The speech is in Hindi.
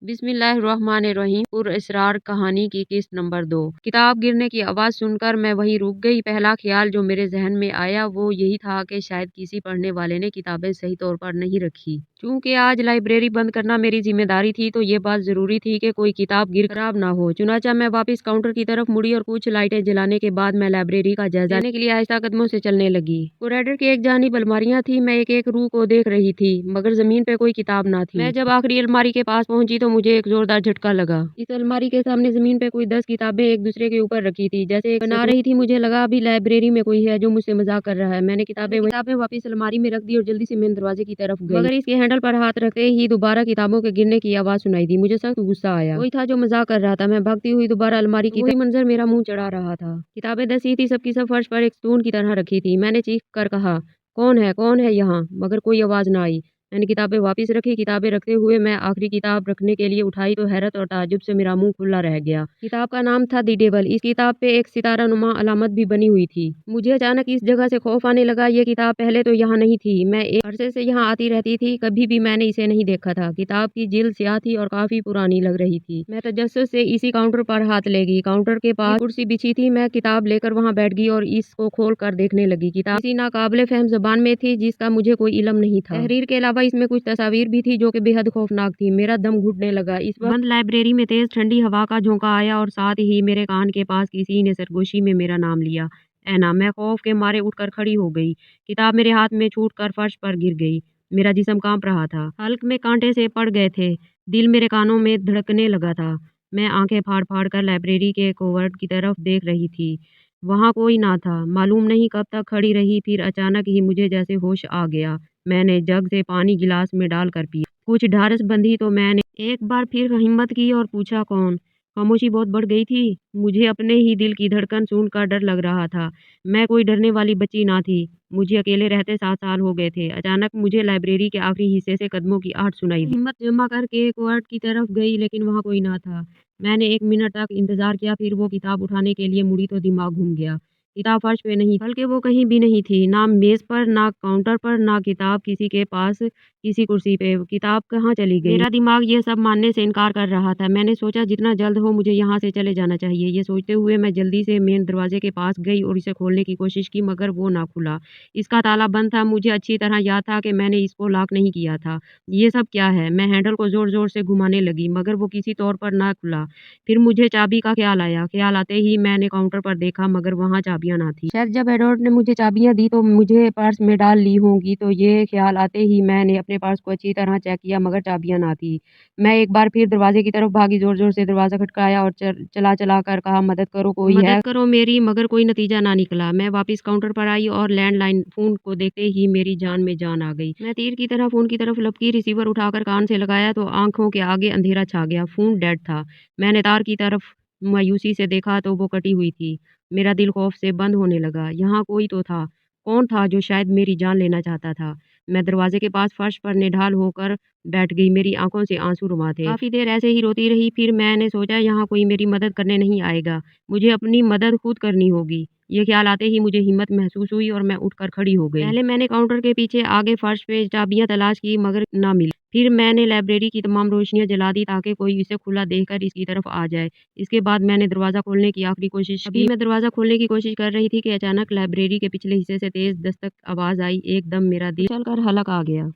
बिस्मिल्लाहिर्रहमानिर्रहीम। पुरअसरार कहानी की किस्त नंबर 2। किताब गिरने की आवाज़ सुनकर मैं वहीं रुक गई। पहला ख्याल जो मेरे जहन में आया वो यही था कि शायद किसी पढ़ने वाले ने किताबें सही तौर पर नहीं रखी। चूंकि आज लाइब्रेरी बंद करना मेरी जिम्मेदारी थी तो ये बात जरूरी थी कि कोई किताब गिर खराब ना हो। चुनाचा मैं वापस काउंटर की तरफ मुड़ी और कुछ लाइटें जलाने के बाद मैं लाइब्रेरी का जायजा लेने के लिए आहिस्ता कदमों से चलने लगी। कॉरिडोर की एक जानिब अलमारियां थी। मैं एक एक रू को देख रही थी मगर जमीन पे कोई किताब ना थी। मैं जब आखिरी अलमारी के पास पहुंची तो मुझे एक जोरदार झटका लगा। इस अलमारी के सामने जमीन पे कोई 10 किताबें एक दूसरे के ऊपर रखी थी जैसे एक बना रही थी। मुझे लगा अभी लाइब्रेरी में कोई है जो मुझसे मजाक कर रहा है। मैंने किताबें वापस अलमारी में रख दी और जल्दी से मेन दरवाजे की तरफ गई मगर इसके हैंडल पर हाथ रखते ही दोबारा किताबों के गिरने की आवाज सुनाई दी। मुझे सख्त गुस्सा आया। कोई था जो मजाक कर रहा था। मैं भागती हुई दोबारा अलमारी की वही मंजर मेरा मुंह चढ़ा रहा था। किताबें दसी थी सबकी सब फर्श पर एक स्टून की तरह रखी थी। मैंने चीख कर कहा कौन है यहाँ, मगर कोई आवाज ना आई। मैंने किताबें वापस रखी। किताबें रखते हुए मैं आखिरी किताब रखने के लिए उठाई तो हैरत और ताज्जुब से मेरा मुंह खुला रह गया। किताब का नाम था दी डेविल। इस किताब पे एक सितारा नुमा अलामत भी बनी हुई थी। मुझे अचानक इस जगह से खौफ आने लगा। ये किताब पहले तो यहाँ नहीं थी। मैं एक अरसे से यहाँ आती रहती थी, कभी भी मैंने इसे नहीं देखा था। किताब की जिल्द स्याह थी और काफी पुरानी लग रही थी। मैं तजस्सुस से इसी काउंटर पर हाथ लेगी। काउंटर के पास कुर्सी बिछी थी। मैं किताब लेकर वहाँ बैठ गई और इसको खोल कर देखने लगी। किताब किसी नाकाबिले फहम जबान में थी जिसका मुझे कोई इल्म नहीं था। तहरीर के अलावा इसमें कुछ तस्वीर भी थी जो कि बेहद खौफनाक थी। मेरा दम घुटने लगा। इस वक्त बंद लाइब्रेरी में तेज ठंडी हवा का झोंका आया और साथ ही मेरे कान के पास किसी ने सरगोशी में मेरा नाम लिया। ऐना। मैं खौफ के मारे उठकर खड़ी हो गई। किताब मेरे हाथ में छूटकर फर्श पर गिर गई। मेरा जिस्म कांप रहा था। हल्क में कांटे से पड़ गए थे। दिल मेरे कानों में धड़कने लगा था। मैं आंखें फाड़ फाड़ कर लाइब्रेरी के कोवर्ट की तरफ देख रही थी। वहां कोई ना था। मालूम नहीं कब तक खड़ी रही, फिर अचानक ही मुझे जैसे होश आ गया। मैंने जग से पानी गिलास में डालकर पिया। कुछ ढारस बंधी तो मैंने एक बार फिर हिम्मत की और पूछा कौन। खामोशी बहुत बढ़ गई थी। मुझे अपने ही दिल की धड़कन सुनकर डर लग रहा था। मैं कोई डरने वाली बच्ची ना थी। मुझे अकेले रहते 7 साल हो गए थे। अचानक मुझे लाइब्रेरी के आखिरी हिस्से से कदमों की आहट सुनाई दी। हिम्मत जमा करके कोर्ट की तरफ गई लेकिन वहाँ कोई ना था। मैंने 1 मिनट तक इंतजार किया, फिर वो किताब उठाने के लिए मुड़ी तो दिमाग घूम गया। किताब फर्श पे नहीं, बल्कि वो कहीं भी नहीं थी। ना मेज पर, ना काउंटर पर, ना किताब किसी के पास, किसी कुर्सी पे। किताब कहाँ चली गई? मेरा दिमाग ये सब मानने से इनकार कर रहा था। मैंने सोचा जितना जल्द हो मुझे यहाँ से चले जाना चाहिए। ये सोचते हुए मैं जल्दी से मेन दरवाजे के पास गई और इसे खोलने की कोशिश की मगर वो ना खुला। इसका ताला बंद था। मुझे अच्छी तरह याद था कि मैंने इसको लॉक नहीं किया था। ये सब क्या है? मैं हैंडल को जोर जोर से घुमाने लगी मगर वो किसी तौर पर ना खुला। फिर मुझे चाबी का ख्याल आया। ख्याल आते ही मैंने काउंटर पर देखा मगर वहाँ चाबियां ना थी। शायद जब एडवर्ड ने मुझे चाबियां दी तो मुझे पर्स में डाल ली होंगी। तो ये ख्याल आते ही मैंने अपने पर्स को अच्छी तरह चेक किया मगर चाबियां ना थी। मैं एक बार फिर दरवाजे की तरफ भागी। जोर जोर से दरवाजा खटकाया और चला चला कर कहा मदद करो, कोई है? मदद करो मेरी। मगर कोई नतीजा ना निकला। मैं वापस काउंटर पर आई और लैंडलाइन फोन को देखते ही मेरी जान में जान आ गई। मैं तीर की तरह फोन की तरफ लपकी। रिसीवर उठाकर कान से लगाया तो आंखों के आगे अंधेरा छा गया। फोन डेड था। मैंने तार की तरफ मायूसी से देखा तो वो कटी हुई थी। मेरा दिल खौफ से बंद होने लगा। यहाँ कोई तो था। कौन था जो शायद मेरी जान लेना चाहता था? मैं दरवाजे के पास फर्श पर निढाल होकर बैठ गई। मेरी आंखों से आंसू रुमा थे। काफी देर ऐसे ही रोती रही। फिर मैंने सोचा यहाँ कोई मेरी मदद करने नहीं आएगा, मुझे अपनी मदद खुद करनी होगी। ये ख्याल आते ही मुझे हिम्मत महसूस हुई और मैं उठकर खड़ी हो गई। पहले मैंने काउंटर के पीछे आगे फर्श पे चाबियां तलाश की मगर ना मिली। फिर मैंने लाइब्रेरी की तमाम रोशनियां जला दी ताकि कोई इसे खुला देखकर इसकी तरफ आ जाए। इसके बाद मैंने दरवाजा खोलने की आखिरी कोशिश की। मैं दरवाजा खोलने की कोशिश कर रही थी कि अचानक लाइब्रेरी के पिछले हिस्से से तेज दस्तक आवाज आई। एकदम मेरा दिल चलकर हलक आ गया।